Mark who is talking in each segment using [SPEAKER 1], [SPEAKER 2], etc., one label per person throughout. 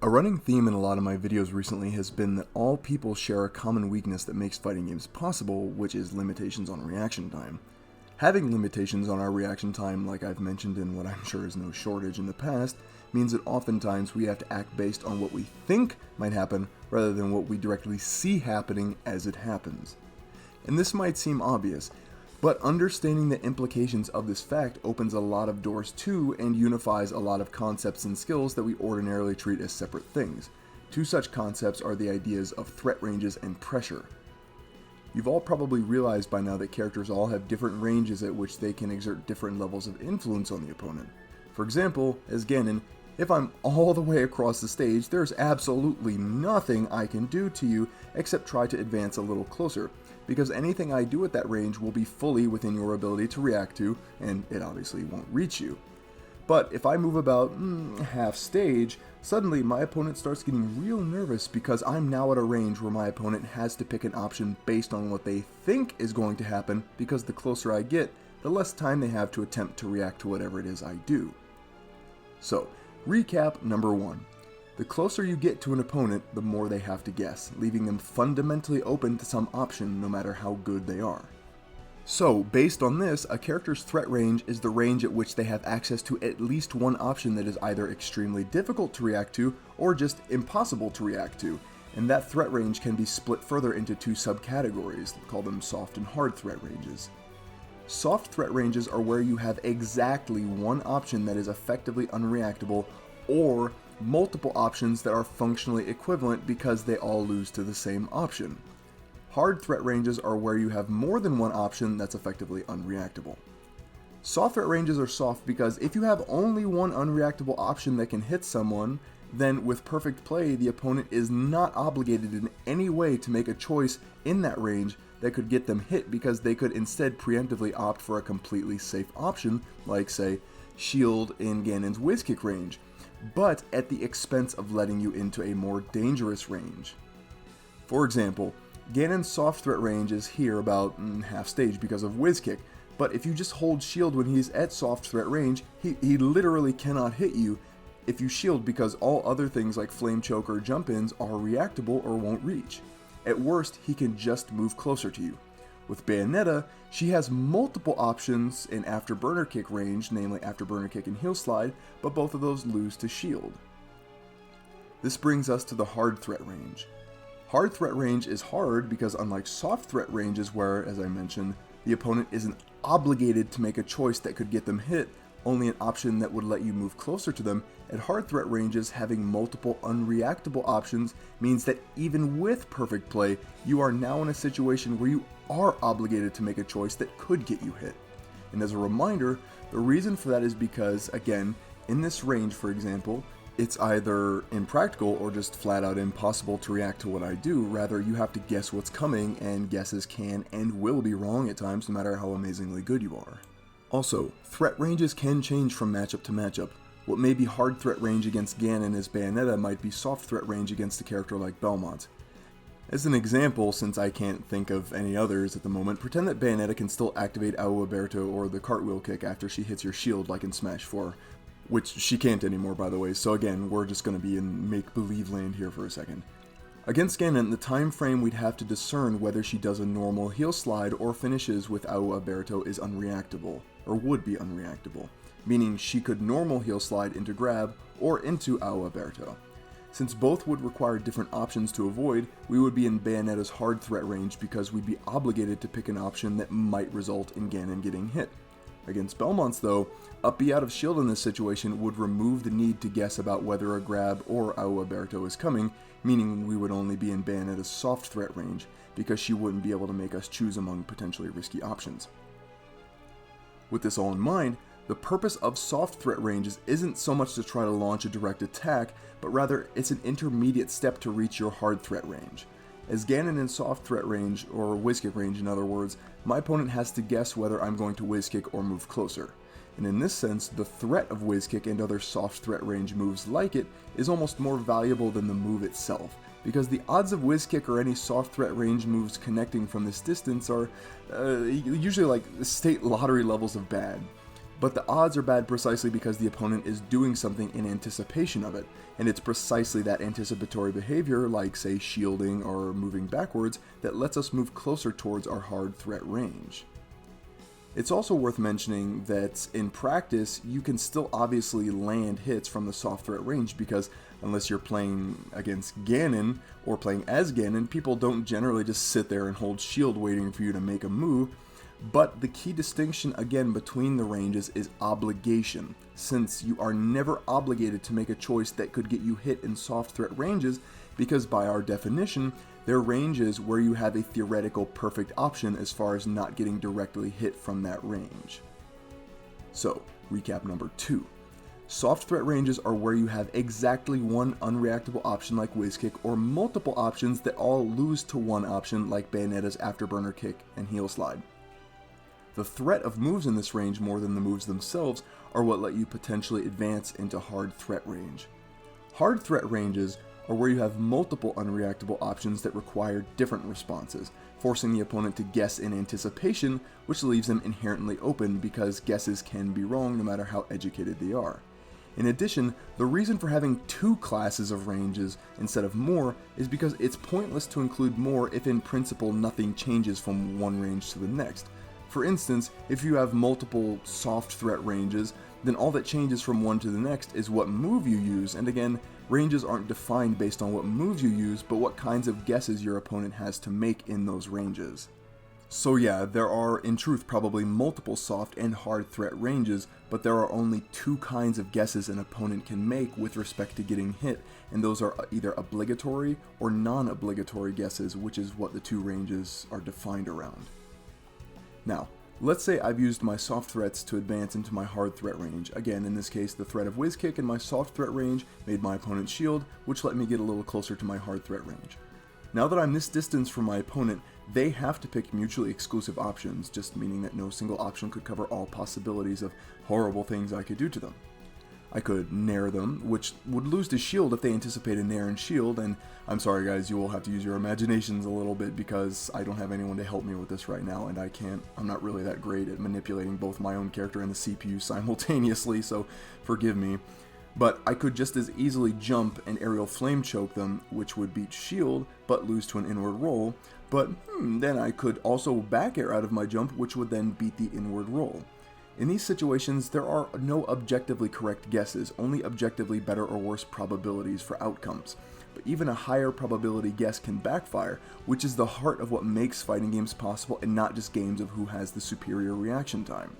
[SPEAKER 1] A running theme in a lot of my videos recently has been that all people share a common weakness that makes fighting games possible, which is limitations on reaction time. Having limitations on our reaction time, like I've mentioned in what I'm sure is no shortage in the past, means that oftentimes we have to act based on what we think might happen rather than what we directly see happening as it happens. And this might seem obvious, but understanding the implications of this fact opens a lot of doors to and unifies a lot of concepts and skills that we ordinarily treat as separate things. Two such concepts are the ideas of threat ranges and pressure. You've all probably realized by now that characters all have different ranges at which they can exert different levels of influence on the opponent. For example, as Ganon, if I'm all the way across the stage, there's absolutely nothing I can do to you except try to advance a little closer, because anything I do at that range will be fully within your ability to react to, and it obviously won't reach you. But if I move about half stage, suddenly my opponent starts getting real nervous because I'm now at a range where my opponent has to pick an option based on what they think is going to happen, because the closer I get, the less time they have to attempt to react to whatever it is I do. So, recap number 1. The closer you get to an opponent, the more they have to guess, leaving them fundamentally open to some option no matter how good they are. So, based on this, a character's threat range is the range at which they have access to at least one option that is either extremely difficult to react to or just impossible to react to, and that threat range can be split further into two subcategories, call them soft and hard threat ranges. Soft threat ranges are where you have exactly one option that is effectively unreactable, or multiple options that are functionally equivalent because they all lose to the same option. Hard threat ranges are where you have more than one option that's effectively unreactable. Soft threat ranges are soft because if you have only one unreactable option that can hit someone, then with perfect play, the opponent is not obligated in any way to make a choice in that range that could get them hit, because they could instead preemptively opt for a completely safe option, like say, shield in Ganon's whiz kick range, but at the expense of letting you into a more dangerous range. For example, Ganon's soft threat range is here about half stage because of whiz kick, but if you just hold shield when he's at soft threat range, he literally cannot hit you if you shield, because all other things like flame choke or jump ins are reactable or won't reach. At worst, he can just move closer to you. With Bayonetta, she has multiple options in afterburner kick range, namely afterburner kick and heel slide, but both of those lose to shield. This brings us to the hard threat range. Hard threat range is hard because, unlike soft threat ranges where, as I mentioned, the opponent isn't obligated to make a choice that could get them hit, only an option that would let you move closer to them, at hard threat ranges, having multiple unreactable options means that even with perfect play, you are now in a situation where you are obligated to make a choice that could get you hit. And as a reminder, the reason for that is because, again, in this range, for example, it's either impractical or just flat out impossible to react to what I do. Rather, you have to guess what's coming, and guesses can and will be wrong at times, no matter how amazingly good you are. Also, threat ranges can change from matchup to matchup. What may be hard threat range against Ganon as Bayonetta might be soft threat range against a character like Belmont. As an example, since I can't think of any others at the moment, pretend that Bayonetta can still activate Ao Aberto or the cartwheel kick after she hits your shield like in Smash 4. Which she can't anymore, by the way, so again, we're just going to be in make-believe land here for a second. Against Ganon, the time frame we'd have to discern whether she does a normal heel slide or finishes with Ao Aberto is unreactable, or would be unreactable, meaning she could normal heel slide into grab or into Ao Aberto. Since both would require different options to avoid, we would be in Bayonetta's hard threat range because we'd be obligated to pick an option that might result in Ganon getting hit. Against Belmont's though, up B out of shield in this situation would remove the need to guess about whether a grab or Ao Aberto is coming, meaning we would only be in Bayonetta's soft threat range, because she wouldn't be able to make us choose among potentially risky options. With this all in mind, the purpose of soft threat ranges isn't so much to try to launch a direct attack, but rather it's an intermediate step to reach your hard threat range. As Ganon in soft threat range, or whiz kick range in other words, my opponent has to guess whether I'm going to whiz kick or move closer. And in this sense, the threat of whiz kick and other soft threat range moves like it is almost more valuable than the move itself, because the odds of whiz kick or any soft threat range moves connecting from this distance are usually like state lottery levels of bad. But the odds are bad precisely because the opponent is doing something in anticipation of it, and it's precisely that anticipatory behavior, like say shielding or moving backwards, that lets us move closer towards our hard threat range. It's also worth mentioning that in practice, you can still obviously land hits from the soft threat range because unless you're playing against Ganon or playing as Ganon, people don't generally just sit there and hold shield waiting for you to make a move. But the key distinction again between the ranges is obligation, since you are never obligated to make a choice that could get you hit in soft threat ranges, because by our definition, they're ranges where you have a theoretical perfect option as far as not getting directly hit from that range. So, recap number 2. Soft threat ranges are where you have exactly one unreactable option like Whiz Kick, or multiple options that all lose to one option like Bayonetta's Afterburner Kick and Heel Slide. The threat of moves in this range more than the moves themselves are what let you potentially advance into hard threat range. Hard threat ranges are where you have multiple unreactable options that require different responses, forcing the opponent to guess in anticipation, which leaves them inherently open because guesses can be wrong no matter how educated they are. In addition, the reason for having 2 classes of ranges instead of more is because it's pointless to include more if in principle nothing changes from one range to the next. For instance, if you have multiple soft threat ranges, then all that changes from one to the next is what move you use, and again, ranges aren't defined based on what moves you use, but what kinds of guesses your opponent has to make in those ranges. So yeah, there are in truth probably multiple soft and hard threat ranges, but there are only 2 kinds of guesses an opponent can make with respect to getting hit, and those are either obligatory or non-obligatory guesses, which is what the 2 ranges are defined around. Now, let's say I've used my soft threats to advance into my hard threat range. Again, in this case, the threat of Whiz Kick in my soft threat range made my opponent shield, which let me get a little closer to my hard threat range. Now that I'm this distance from my opponent, they have to pick mutually exclusive options, just meaning that no single option could cover all possibilities of horrible things I could do to them. I could nair them, which would lose to shield if they anticipate a nair and shield, and I'm sorry guys, you will have to use your imaginations a little bit because I don't have anyone to help me with this right now, and I'm not really that great at manipulating both my own character and the CPU simultaneously, so forgive me. But I could just as easily jump and aerial flame choke them, which would beat shield, but lose to an inward roll, but then I could also back air out of my jump, which would then beat the inward roll. In these situations, there are no objectively correct guesses, only objectively better or worse probabilities for outcomes. But even a higher probability guess can backfire, which is the heart of what makes fighting games possible and not just games of who has the superior reaction time.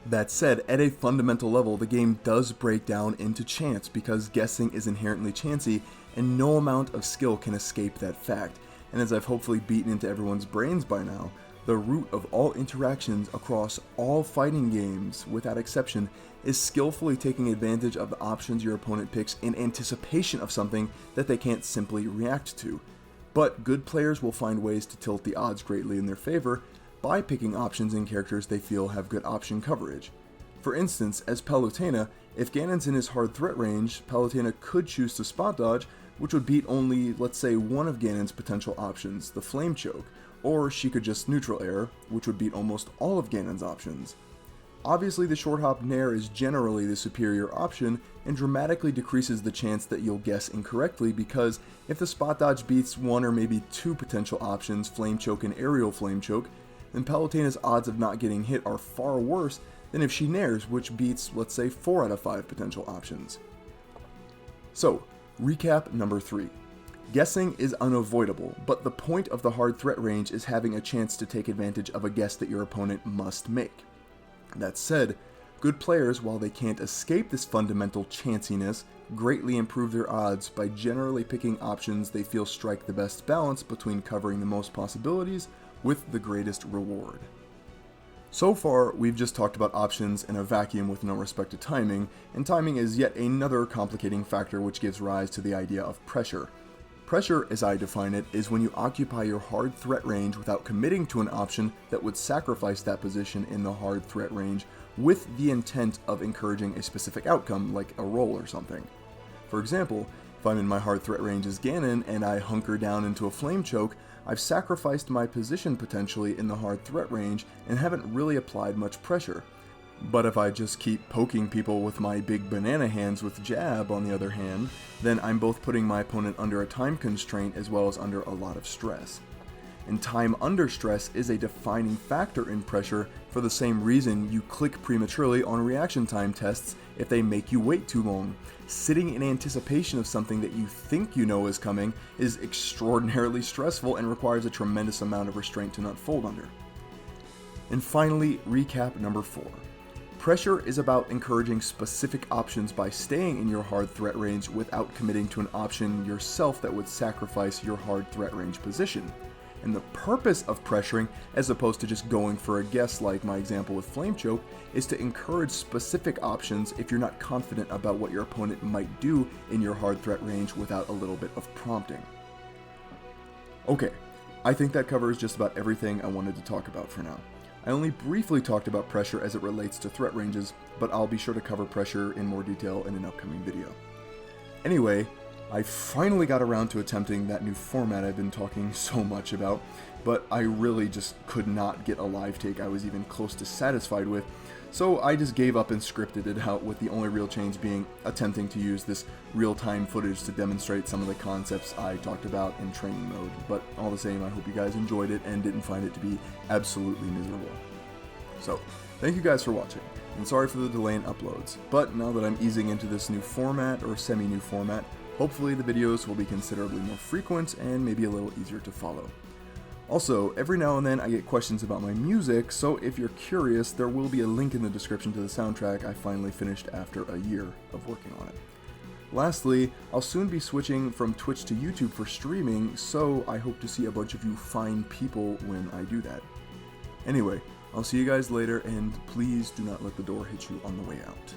[SPEAKER 1] That said, at a fundamental level, the game does break down into chance because guessing is inherently chancy and no amount of skill can escape that fact. And as I've hopefully beaten into everyone's brains by now, the root of all interactions across all fighting games, without exception, is skillfully taking advantage of the options your opponent picks in anticipation of something that they can't simply react to. But good players will find ways to tilt the odds greatly in their favor by picking options in characters they feel have good option coverage. For instance, as Palutena, if Ganon's in his hard threat range, Palutena could choose to spot dodge, which would beat only, let's say, one of Ganon's potential options, the Flame Choke, or she could just neutral air, which would beat almost all of Ganon's options. Obviously, the short hop nair is generally the superior option and dramatically decreases the chance that you'll guess incorrectly because if the spot dodge beats one or maybe 2 potential options, Flame Choke and Aerial Flame Choke, then Palutena's odds of not getting hit are far worse than if she nairs, which beats, let's say, 4 out of 5 potential options. So, recap number 3. Guessing is unavoidable, but the point of the hard threat range is having a chance to take advantage of a guess that your opponent must make. That said, good players, while they can't escape this fundamental chanciness, greatly improve their odds by generally picking options they feel strike the best balance between covering the most possibilities with the greatest reward. So far, we've just talked about options in a vacuum with no respect to timing, and timing is yet another complicating factor which gives rise to the idea of pressure. Pressure, as I define it, is when you occupy your hard threat range without committing to an option that would sacrifice that position in the hard threat range with the intent of encouraging a specific outcome, like a roll or something. For example, if I'm in my hard threat range as Ganon and I hunker down into a Flame Choke, I've sacrificed my position potentially in the hard threat range and haven't really applied much pressure. But if I just keep poking people with my big banana hands with jab, on the other hand, then I'm both putting my opponent under a time constraint as well as under a lot of stress. And time under stress is a defining factor in pressure for the same reason you click prematurely on reaction time tests if they make you wait too long. Sitting in anticipation of something that you think you know is coming is extraordinarily stressful and requires a tremendous amount of restraint to not fold under. And finally, recap number 4. Pressure is about encouraging specific options by staying in your hard threat range without committing to an option yourself that would sacrifice your hard threat range position. And the purpose of pressuring, as opposed to just going for a guess like my example with Flame Choke, is to encourage specific options if you're not confident about what your opponent might do in your hard threat range without a little bit of prompting. Okay, I think that covers just about everything I wanted to talk about for now. I only briefly talked about pressure as it relates to threat ranges, but I'll be sure to cover pressure in more detail in an upcoming video. Anyway, I finally got around to attempting that new format I've been talking so much about, but I really just could not get a live take I was even close to satisfied with, so I just gave up and scripted it out, with the only real change being attempting to use this real-time footage to demonstrate some of the concepts I talked about in training mode. But all the same, I hope you guys enjoyed it and didn't find it to be absolutely miserable. So, thank you guys for watching, and sorry for the delay in uploads, but now that I'm easing into this new format, or semi-new format, hopefully the videos will be considerably more frequent and maybe a little easier to follow. Also, every now and then I get questions about my music, so if you're curious, there will be a link in the description to the soundtrack I finally finished after a year of working on it. Lastly, I'll soon be switching from Twitch to YouTube for streaming, so I hope to see a bunch of you fine people when I do that. Anyway, I'll see you guys later, and please do not let the door hit you on the way out.